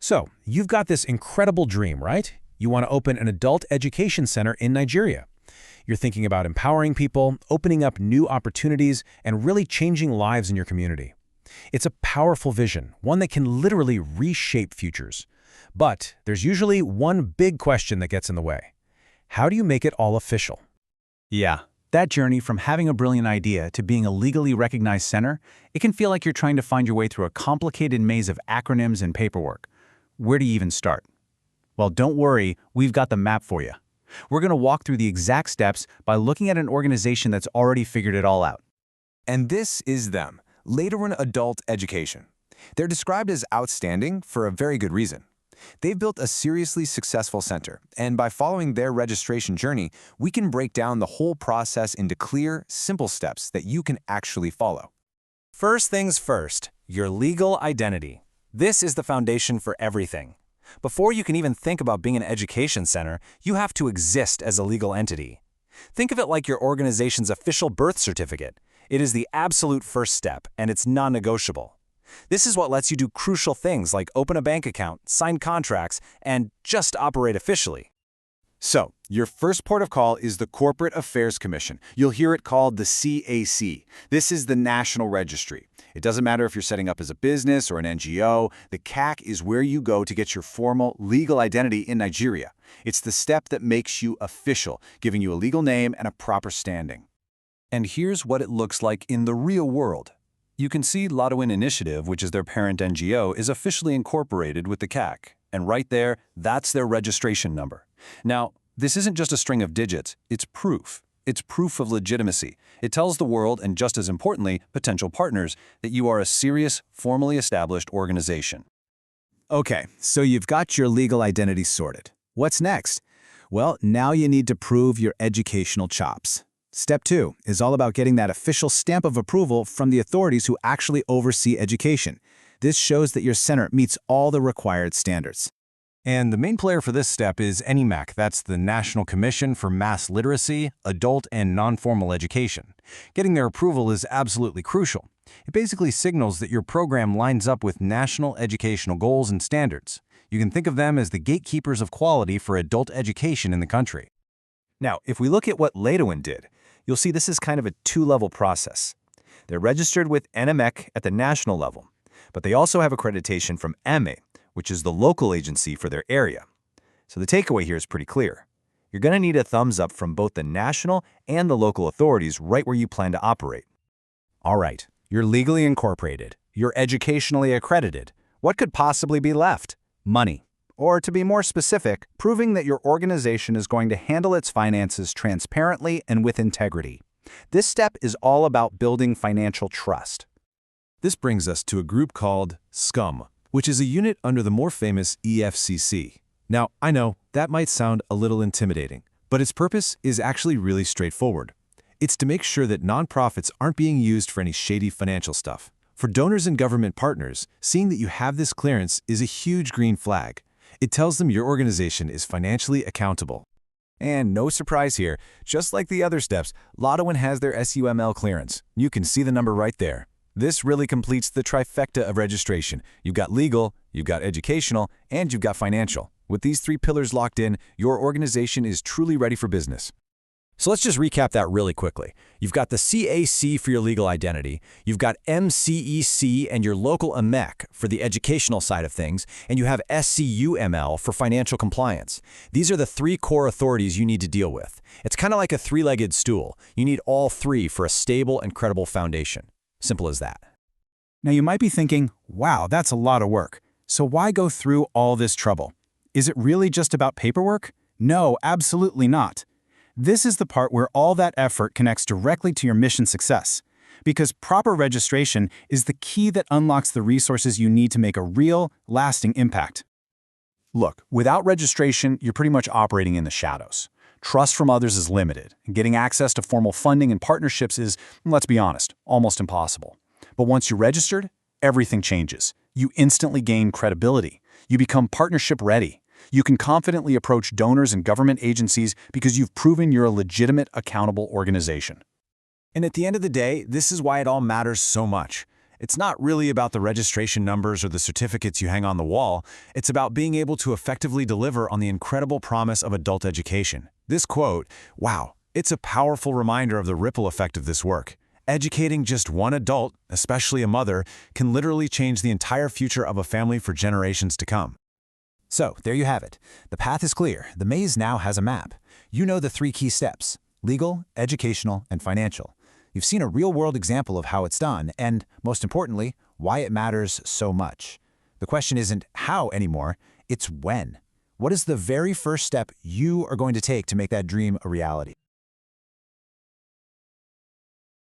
So, you've got this incredible dream, right? You want to open an adult education center in Nigeria. You're thinking about empowering people, opening up new opportunities, and really changing lives in your community. It's a powerful vision, one that can literally reshape futures. But there's usually one big question that gets in the way. How do you make it all official? Yeah, that journey from having a brilliant idea to being a legally recognized center, it can feel like you're trying to find your way through a complicated maze of acronyms and paperwork. Where do you even start? Well, don't worry, we've got the map for you. We're going to walk through the exact steps by looking at an organization that's already figured it all out. And this is them, Lateran Adult Education. They're described as outstanding for a very good reason. They've built a seriously successful center, and by following their registration journey, we can break down the whole process into clear, simple steps that you can actually follow. First things first, your legal identity. This is the foundation for everything. Before you can even think about being an education center, you have to exist as a legal entity. Think of it like your organization's official birth certificate. It is the absolute first step, and it's non-negotiable. This is what lets you do crucial things like open a bank account, sign contracts, and just operate officially. So, your first port of call is the Corporate Affairs Commission. You'll hear it called the CAC. This is the National Registry. It doesn't matter if you're setting up as a business or an NGO, the CAC is where you go to get your formal legal identity in Nigeria. It's the step that makes you official, giving you a legal name and a proper standing. And here's what it looks like in the real world. You can see Ladawin Initiative, which is their parent NGO, is officially incorporated with the CAC. And right there, that's their registration number. Now, this isn't just a string of digits, it's proof. It's proof of legitimacy. It tells the world, and just as importantly, potential partners, that you are a serious, formally established organization. Okay, so you've got your legal identity sorted. What's next? Well, now you need to prove your educational chops. Step 2 is all about getting that official stamp of approval from the authorities who actually oversee education. This shows that your center meets all the required standards. And the main player for this step is NEMAC. That's the National Commission for Mass Literacy, Adult and Non-Formal Education. Getting their approval is absolutely crucial. It basically signals that your program lines up with national educational goals and standards. You can think of them as the gatekeepers of quality for adult education in the country. Now, if we look at what Ladawin did, you'll see this is kind of a two-level process. They're registered with NEMAC at the national level, but they also have accreditation from EME, which is the local agency for their area. So the takeaway here is pretty clear. You're going to need a thumbs up from both the national and the local authorities right where you plan to operate. All right, you're legally incorporated. You're educationally accredited. What could possibly be left? Money. Or to be more specific, proving that your organization is going to handle its finances transparently and with integrity. This step is all about building financial trust. This brings us to a group called SCUM, which is a unit under the more famous EFCC. Now, I know that might sound a little intimidating, but its purpose is actually really straightforward. It's to make sure that nonprofits aren't being used for any shady financial stuff. For donors and government partners, seeing that you have this clearance is a huge green flag. It tells them your organization is financially accountable. And no surprise here, just like the other steps, Ladawin has their SUML clearance. You can see the number right there. This really completes the trifecta of registration. You've got legal, you've got educational, and you've got financial. With these three pillars locked in, your organization is truly ready for business. So let's just recap that really quickly. You've got the CAC for your legal identity, you've got MCEC and your local EMEC for the educational side of things, and you have SCUML for financial compliance. These are the three core authorities you need to deal with. It's kind of like a three-legged stool. You need all three for a stable and credible foundation. Simple as that. Now you might be thinking, wow, that's a lot of work. So why go through all this trouble? Is it really just about paperwork? No, absolutely not. This is the part where all that effort connects directly to your mission success. Because proper registration is the key that unlocks the resources you need to make a real, lasting impact. Look, without registration, you're pretty much operating in the shadows. Trust from others is limited, and getting access to formal funding and partnerships is, let's be honest, almost impossible. But once you're registered, everything changes. You instantly gain credibility. You become partnership ready. You can confidently approach donors and government agencies because you've proven you're a legitimate, accountable organization. And at the end of the day, this is why it all matters so much. It's not really about the registration numbers or the certificates you hang on the wall. It's about being able to effectively deliver on the incredible promise of adult education. This quote, wow, it's a powerful reminder of the ripple effect of this work. Educating just one adult, especially a mother, can literally change the entire future of a family for generations to come. So, there you have it. The path is clear. The maze now has a map. You know the 3 key steps: legal, educational, and financial. You've seen a real-world example of how it's done, and, most importantly, why it matters so much. The question isn't how anymore, it's when. What is the very first step you are going to take to make that dream a reality?